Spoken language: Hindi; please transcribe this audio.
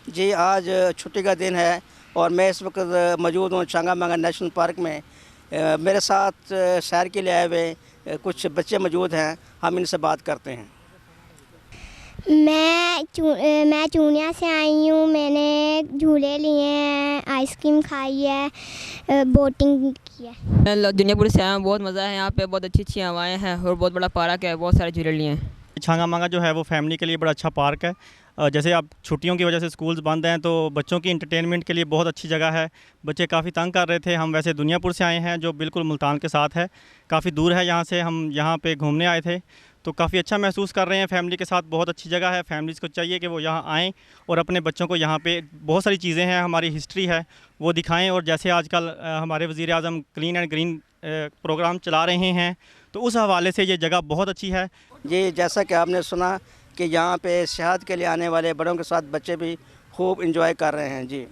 जी, आज छुट्टी का दिन है और मैं इस वक्त मौजूद हूँ चंगामांगा नेशनल पार्क में। मेरे साथ सैर के लिए आए हुए कुछ बच्चे मौजूद हैं, हम इनसे बात करते हैं। मैं चूनिया से आई हूँ। मैंने झूले लिए हैं, आइसक्रीम खाई है, बोटिंग की है। मैं दुनियापुर से आया हूँ। बहुत मज़ा है यहाँ पे, बहुत अच्छी अच्छी हवाएं हैं और बहुत बड़ा पार्क है, बहुत सारे झूले लिए हैं। छांगा जो है वो फैमिली के लिए बड़ा अच्छा पार्क है। जैसे अब छुट्टियों की वजह से स्कूल्स बंद हैं तो बच्चों की इंटरटेनमेंट के लिए बहुत अच्छी जगह है। बच्चे काफ़ी तंग कर रहे थे। हम वैसे दुनियापुर से आए हैं जो बिल्कुल मुल्तान के साथ है, काफ़ी दूर है यहाँ से। हम यहाँ पे घूमने आए थे तो काफ़ी अच्छा महसूस कर रहे हैं फैमिली के साथ। बहुत अच्छी जगह है, फैमिलीज़ को चाहिए कि वो यहाँ आएँ और अपने बच्चों को यहाँ पे बहुत सारी चीज़ें हैं, हमारी हिस्ट्री है वो दिखाएँ। और जैसे आजकल हमारे वज़ीर आज़म क्लीन एंड ग्रीन प्रोग्राम चला रहे हैं तो उस हवाले से ये जगह बहुत अच्छी है। जी, जैसा कि आपने सुना कि यहाँ पे सेहत के लिए आने वाले बड़ों के साथ बच्चे भी खूब इंजॉय कर रहे हैं। जी।